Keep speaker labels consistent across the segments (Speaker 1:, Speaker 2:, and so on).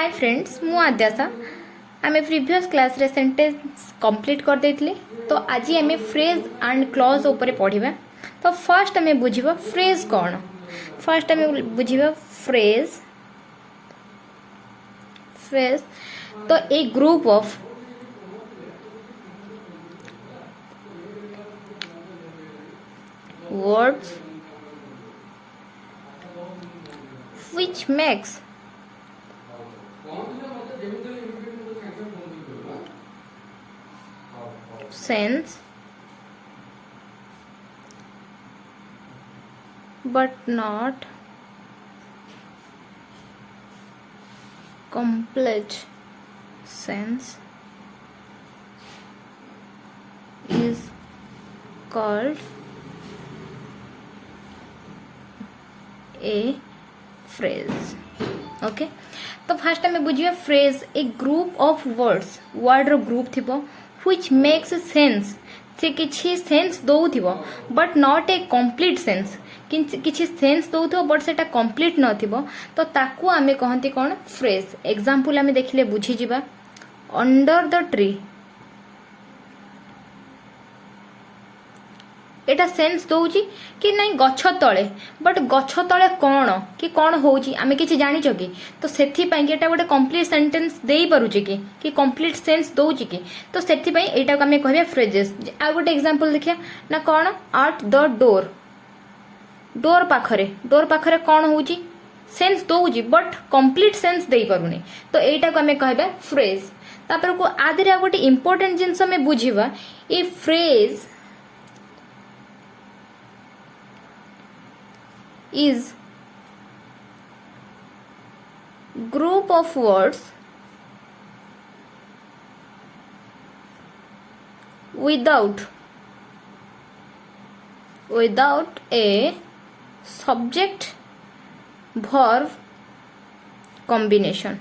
Speaker 1: Hi friends मु आद्यासा आमे previous class रे सेंटेंस कंप्लीट कर देथिले। तो आज आमे फ्रेज एंड क्लॉज ऊपर पढ़िबा। तो फर्स्ट आमे बुझिबा फ्रेज कोन। फर्स्ट आमे बुझिबा फ्रेज फ्रेज तो a group of words which makes sense but not complete sense is called a phrase. Okay तो फास्ट आम बुझे phrase a group of words word रो group थी व्हिच मेक्स सेंस से किसी sense दौथिबो but not a complete sense किसी sense दौथिबो बट सेटा कंप्लीट नथिबो तो ताकू आमे कहंती कोन फ्रेज। एग्जांपल आमे देखिले बुझी जिबा under the tree Etah sense दौची कि नहीं गछ तले बट गछ तले कौन कि कौन होची आमे किछि जानि छकी तो सेथि पई कि एटा गोटे कंप्लीट सेंटेंस देई परुची कि कंप्लीट सेंस दौची कि तो सेथि पई एटा को आमे कहबे फ्रेजेस। आ गोटे एग्जांपल देखिया ना कौन एट द डोर डोर पाखरे कौन होची सेंस दौची बट कंप्लीट सेंस देई परुनी तो एटा को आमे कहबे फ्रेज। तापर को आदिरा गोटे इंपोर्टेंट जिंस में बुझिबा a phrase is group of words without a subject verb combination।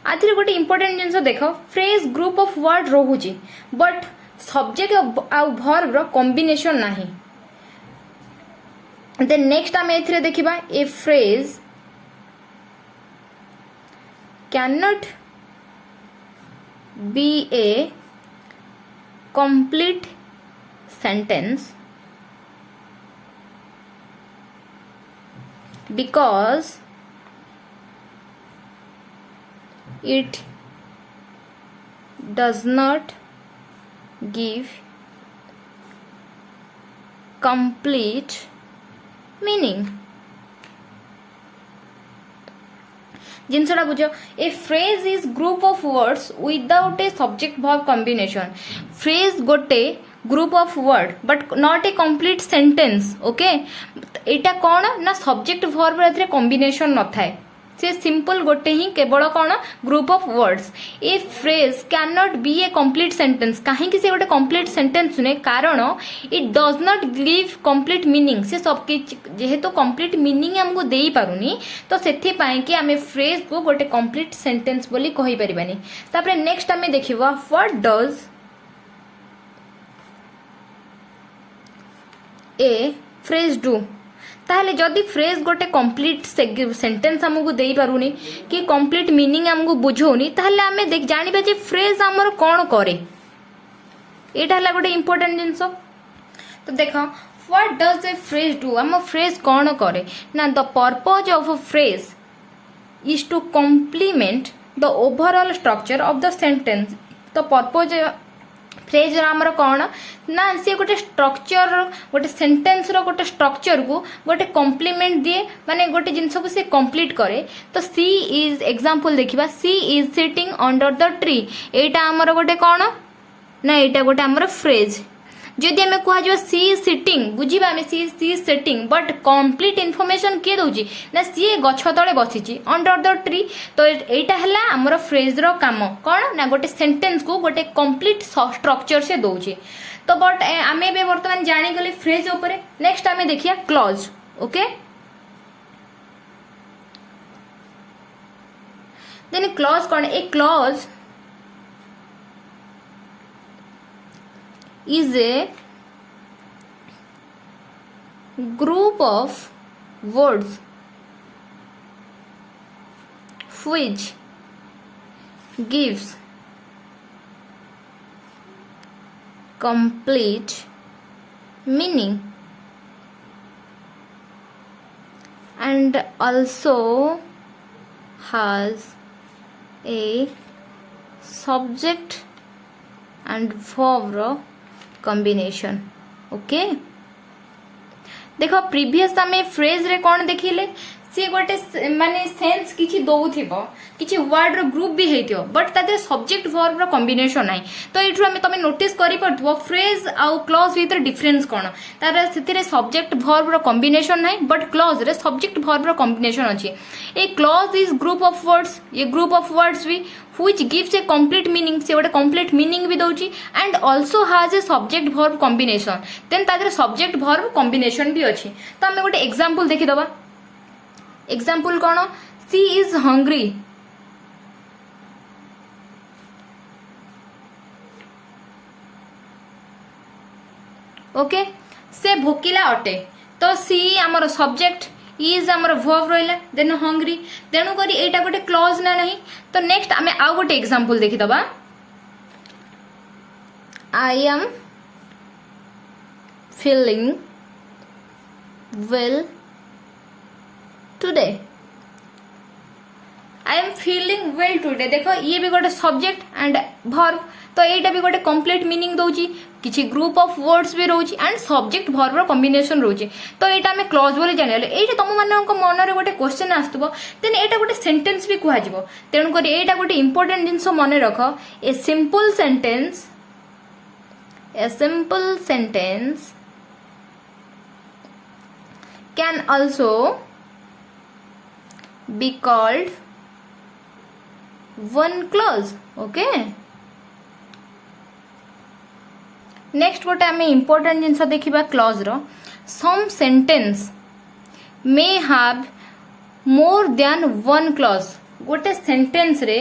Speaker 1: आथिर गोटे इंपोर्टेंट जिनस देख फ्रेज ग्रुप ऑफ वर्ड रोहुची बट सब्जेक्ट आ वर्ब रो कॉम्बिनेशन नाही। देन नेक्स्ट आमे एथिरे देखिबा a phrase can not be a complete sentence because it does not give complete meaning। जिनसटा बुझ a phrase is group of words without a subject verb combination. Phrase गोटे group of word but not a complete sentence. Okay एटा कौन ना subject verb रे combination न थाए से simple गोटे ही केवल कौन group of words. A phrase can not be a complete sentence कहीं से गोटे कंप्लीट सेंटेंस सुने कारण it does not give complete meaning से सब जेहेतु कंप्लीट मीनिंग हमको दे पारुनी तो सेथि पई कि आमे फ्रेज को गोटे कंप्लीट सेंटेंस बोली कहि परिबानी। तापरे नेक्स्ट आमे देखिबा what does a phrase do. ताहले जदि फ्रेज गोटे कंप्लीट सेंटेंस हमको दे पारुनी कि कंप्लीट मीनिंग हमको बुझौनी ताहले आमे देख जानिबा जे फ्रेज हमर कोन करे। एटा हला गोटे इंपोर्टेंट जिंस। तो देखो what does a phrase do हम फ्रेज कोन करे ना the purpose of a phrase is to complement the overall structure of the sentence. तो पर्पज फ्रेज आमर कौन ना सी गोटे स्ट्रक्चर गोटे सेंटेंस रो गोटे स्ट्रक्चर को गोटे कॉम्प्लीमेंट दिए माने गोटे जिनस को से कंप्लीट करे। तो सी इज एग्जांपल देखिबा she is sitting under the tree एटा आमर गोटे कौन ना एटा गोटे आमर फ्रेज। जदि आमे कह जो सी इज सिटिंग बुझिबा आमे she is sitting but complete information के दउची ना सी गछ तळे बसिची अंडर द ट्री तो एटा हला हमर फ्रेज रो काम कोन ना गोटे सेंटेंस को गोटे कंप्लीट स्ट्रक्चर से दउची। तो बट आमे बे वर्तमान जानि गले फ्रेज ऊपर। नेक्स्ट आमे देखिया क्लॉज। ओके देन क्लॉज कोन ए clause is a group of words which gives complete meaning and also has a subject and verb combination. Okay देख प्रीवियस आम फ्रेज रे कौन देखिले सी गोटे माने सेंस किछि दउथिबो किछि वर्ड रो ग्रुप भी हेतियो बट तादे सब्जेक्ट वर्ब रो कॉम्बिनेशन नाही तो एठु हम तमे नोटिस करि पड़थबो फ्रेज आउ क्लॉज भीतर डिफरेंस कोन तार सेतिरे सब्जेक्ट वर्ब रो कॉम्बिनेशन नाही बट क्लॉज रे सब्जेक्ट वर्ब रो कॉम्बिनेशन अछि a clause is group of words ये ग्रुप ऑफ वर्ड्स भी which gives a complete meaning से गोटे complete meaning भी दउची and also has a subject verb combination then तादे subject verb combination भी अछि तो हम गोटे एग्जांपल देखि दबा example cone she is hungry okay से भोकिला अटे तो सी आमर सब्जेक्ट इज आमर वर्ब रहिला देन हंग्री तेणु करी एटा गोटे क्लॉज ना नहीं तो नेक्स्ट आमे आ गोटे एग्जांपल देखि दबा I am feeling well today I am feeling well today देखो ये भी गोटे सब्जेक्ट एंड वर्ब तो एटा भी गोटे कंप्लीट मीनिंग दउची किछि ग्रुप ऑफ वर्ड्स भी रहउची एंड सब्जेक्ट वर्ब रो कॉम्बिनेशन रहउची तो एटा हमें क्लॉज बोली जानिले एटा तम मानक मन रे गोटे क्वेश्चन आस्तबो देन एटा गोटे सेंटेंस भी कुहा जिवो तेणु करी एटा गोटे इंपोर्टेंट जिंस मने रख a simple sentence can also be called one clause okay next गोटे आम इम्पोर्टेंट जिनस देखा क्लॉज रो some sentence may have more than one clause गोटे सेंटेंस रे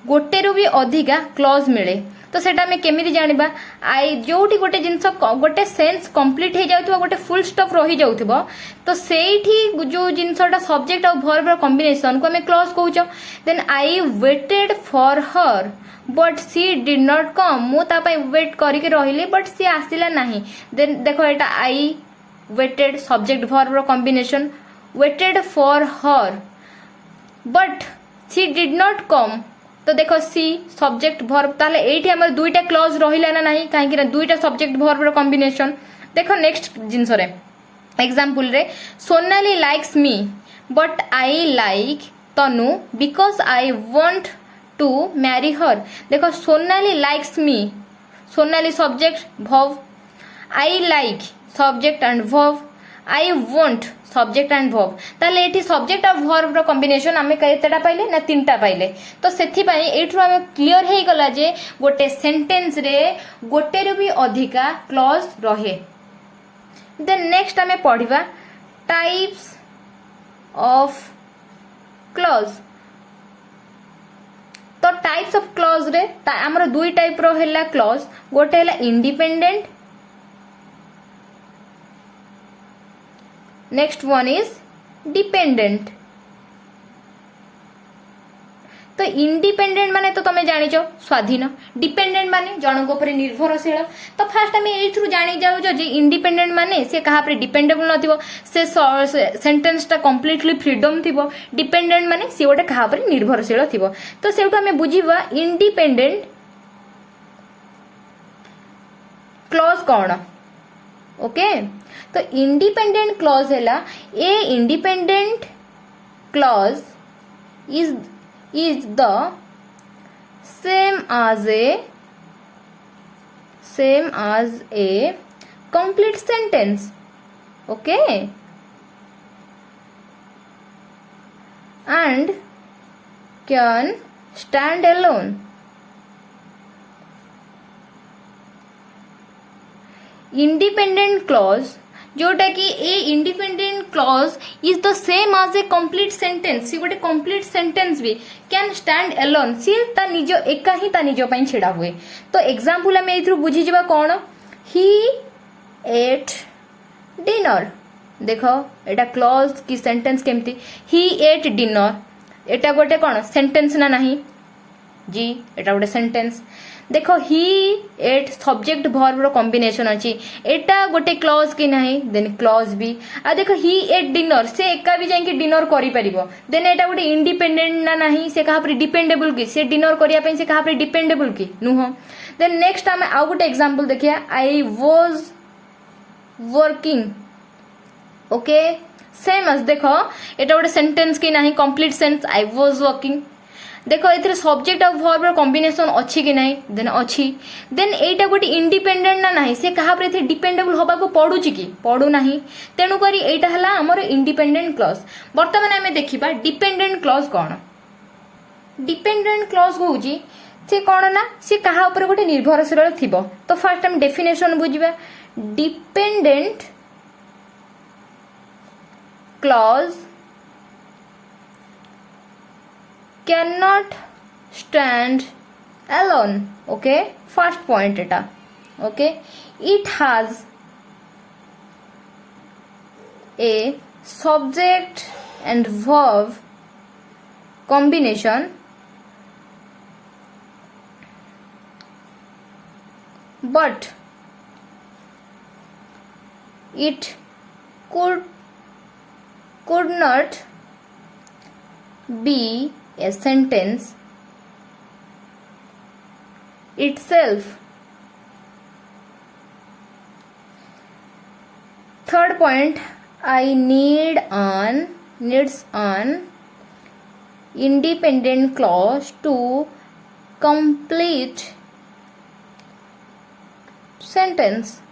Speaker 1: गोटे रू भी अधिका क्लॉज मिले तो सेटा आम केमिति जानिबा आई जोटी गोटे जिनस गोटे सेंस कंप्लीट हो जाउथबो गोटे फुल स्टॉप रही जाउथबो तो सेठी जो जिनसटा सब्जेक्ट और वर्ब रो कॉम्बिनेशन को आम क्लॉज कहूचो then I waited for her but she did not come मु ता पई वेट करके रहिली बट सी आसिला नाही देन देखो एटा आई वेटेड सब्जेक्ट वर्ब रो combination waited for her but she did not come तो देखो सी सब्जेक्ट वर्ब ताले एठी हमर दुईटा क्लॉज रहिला ना नाही काहे कि ना दुईटा सब्जेक्ट वर्ब रो कॉम्बिनेशन देखो नेक्स्ट जिंस रे एग्जांपल रे Sonali likes me but I like Tanu because I want to marry her देखो Sonali likes me Sonali subject verb I like subject and verb I want subject and verb ताले एठी सब्जेक्ट और verb रो कॉम्बिनेशन आमे केतेटा पाइले ना तीनटा पाइले तो सेथि पई एठु आमे क्लियर हे गला जे गोटे सेंटेंस रे गोटे रो भी अधिका क्लॉज रहे देन नेक्स्ट आमे पढिबा टाइप्स ऑफ क्लॉज तो टाइप्स ऑफ क्लॉज रे हमर दुई टाइप रो हैला क्लॉज गोटे हैला independent next one is dependent तो इंडिपेंडेंट माने तो तमे जानिचो स्वाधीन डिपेंडेंट माने जनक ऊपर निर्भरशील तो फास्ट आमे एथरु जानि जाउ जे इंडिपेंडेंट माने से कहा पर डिपेंडेबल नथिबो से सेंटेंस ता कंप्लीटली फ्रीडम थिबो डिपेंडेंट माने से ओटे कहा पर निर्भरशील थिबो तो सेउटा आमे बुझिबा इंडिपेंडेंट क्लॉज कोन ओके तो इंडिपेंडेंट क्लॉज हैला ए independent clause is the same as a complete sentence okay and can stand alone independent clause जोटा कि a independent clause is the same as a complete sentence सी गोटे complete sentence भी can stand alone सी ता निजो एका ही ता निजो पई छिड़ा हुए तो एग्जांपल हम एथरु बुझी जबा कोन ही एट डिनर देखो एटा क्लॉज की सेंटेंस केमती ही एट डिनर एटा गोटे कौन सेंटेंस ना नहीं जी एटा गोटे सेंटेंस देखो ही एट सब्जेक्ट वर्ब रो कॉम्बिनेशन अछि एटा गोटे क्लॉज कि नहीं देन क्लॉज भी आ देखो ही एट डिनर से एका भी जाई कि डिनर करि परिबो देन एटा गोटे इंडिपेंडेंट ना नहीं से कहा पर डिपेंडेबल कि से डिनर करिया पे से कहा पर डिपेंडेबल कि नुह देन नेक्स्ट हम आ गोटे एग्जांपल देखिया I was working okay same as देखो एटा गोटे सेंटेंस कि नहीं complete sense I was working देखो एथिरे सब्जेक्ट और वर्ब रो कॉम्बिनेशन अछि कि नहीं देन अछि देन एटा गोटे इंडिपेंडेंट ना नहीं से कहा पर डिपेंडेबल होबा को पड़ू कि पड़ू नहीं तेणु करी एटा हला हमर इंडिपेंडेंट क्लॉज वर्तमान हमें देखिबा डिपेंडेंट क्लॉज कोन डिपेंडेंट क्लॉज होउची से कोन ना से कहा ऊपर गोटे निर्भरशील थिबो तो फर्स्ट हम डेफिनेशन बुझिबा dependent clause cannot stand alone okay first point eta okay it has a subject and verb combination but it could not be a sentence itself. Third point, I needs an independent clause to complete sentence.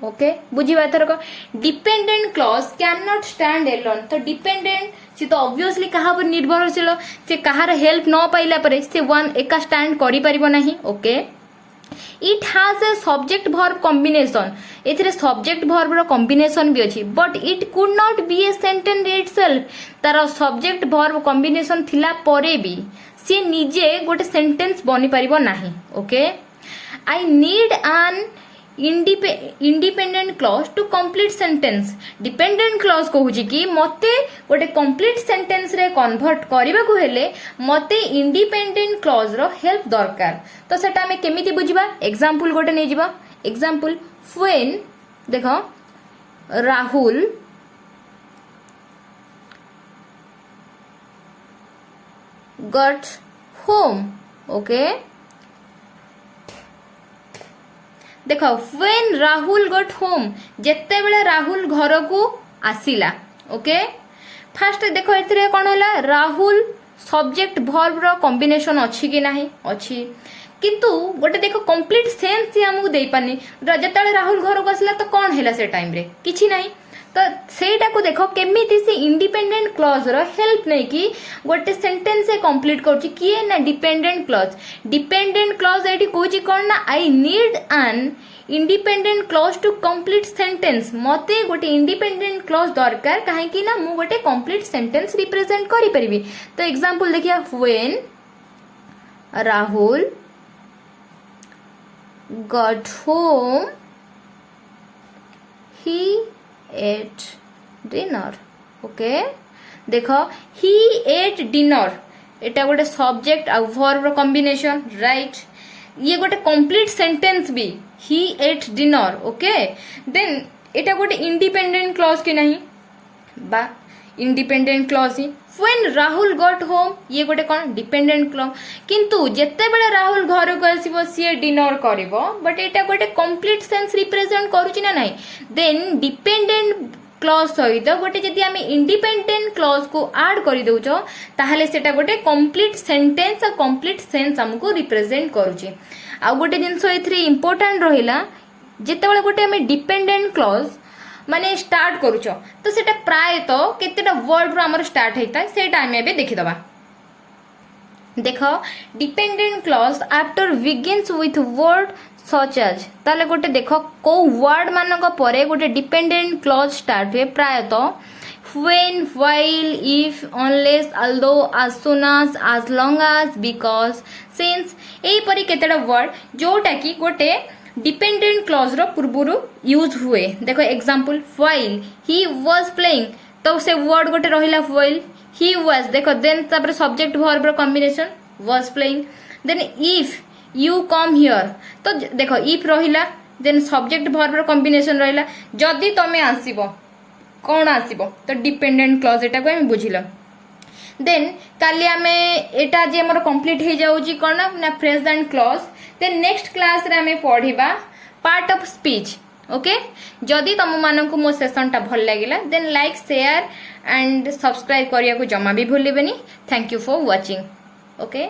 Speaker 1: Okay बुझिबा एथरक dependent clause can not stand alone तो dependent से तो obviously कहा पर निर्भरशील से कहार help न पाइला परे से वन एका स्टैंड करि परिबो नाही okay it has a subject verb combination एथिरे सब्जेक्ट वर्ब रो कॉम्बिनेशन भी अछि but it could not be a sentence itself तार सब्जेक्ट वर्ब कॉम्बिनेशन थिला परे भी से निजे गोटे सेंटेंस बनि परिबो नाही okay I need an independent clause to complete sentence dependent clause कहूची कि मते गोटे कंप्लीट सेंटेंस रे कन्वर्ट करबा को हेले मते इंडिपेंडेंट क्लॉज रो हेल्प दरकार तो सेटा हमें केमिति बुझिबा एग्जांपल गोटे नै जिबा एग्जांपल व्हेन देखो राहुल got home ओके देखो व्हेन राहुल गॉट होम जेते बेले राहुल घर को आसिला ओके फास्ट देखो एथिरे कोन होला राहुल सब्जेक्ट वर्ब रो कॉम्बिनेशन अछि कि नाही अछि किंतु गोटे देखो कंप्लीट सेंस ही हमहु देई पानी जेते राहुल घर को आसिला तो कोन हैला से टाइम रे किछि नाही तो सेटा को देखो केमिति से इंडिपेंडेंट क्लॉज रो हेल्प नै कि गोटे सेंटेंस से कंप्लीट करछि किए ना डिपेंडेंट क्लॉज एठी कोछि कोन ना I need an independent clause to complete sentence मते गोटे इंडिपेंडेंट क्लॉज दरकार काहे कि ना मु गोटे कंप्लीट सेंटेंस रिप्रेजेंट करि परिबी तो एग्जांपल देखिया when Rahul got home he at dinner okay देखो ही एट डिनर एटा गोटे सब्जेक्ट आ वर्ब रो कॉम्बिनेशन राइट ये गोटे कंप्लीट सेंटेंस भी ही एट डिनर ओके देन एटा गोटे इंडिपेंडेंट क्लॉज कि नहीं बा independent clause he when Rahul got home ये गोटे कौन डिपेंडेंट क्लॉज किंतु जेते बेले राहुल घर को आसीबो सी डिनर करिवो बट एटा गोटे कंप्लीट सेंस रिप्रेजेंट करूची ना नहीं देन डिपेंडेंट क्लॉज सहित गोटे जदि आमे इंडिपेंडेंट क्लॉज को ऐड करि देउचो ताहले सेटा गोटे कंप्लीट सेंटेंस आ कंप्लीट सेंस हमको रिप्रेजेंट करूची आ गोटे जिंस एथरे इंपोर्टेंट रहिला जेते बेले गोटे आमे डिपेंडेंट क्लॉज माने स्टार्ट करूचो तो सेटा प्राय तो केतेटा वर्ड रो हमर स्टार्ट हेता सेटा आमे एबे देखि दबा देखो dependent clause after begins with word such as ताले गोटे देखो को वर्ड मानक परे गोटे डिपेंडेंट क्लॉज स्टार्ट हुए प्राय तो when while if unless although as soon as long as because since एई परी केतेटा वर्ड जोटा की गोटे डिपेंडेंट क्लॉज रो पूर्वरु यूज हुए देखो example while he was playing तो से वर्ड गोटे रहिला while he was देखो देन तापर सब्जेक्ट वर्ब रो combination was playing then if you come here तो देखो if रहिला देन सब्जेक्ट वर्ब रो कॉम्बिनेशन रहिला जदी तमे आसीबो कौन आसीबो तो डिपेंडेंट क्लॉज एटा को हम बुझिलो देन काली आमे एटा जे हमर कंप्लीट हे जाउची कोन ना phrase and clause then next class रे आमे पढिबा पार्ट ऑफ स्पीच ओके जदि तुम मानक मो सेशन टा भल लागिला then like share and subscribe करिया को जमा भी भूलिबेनी thank you for watching okay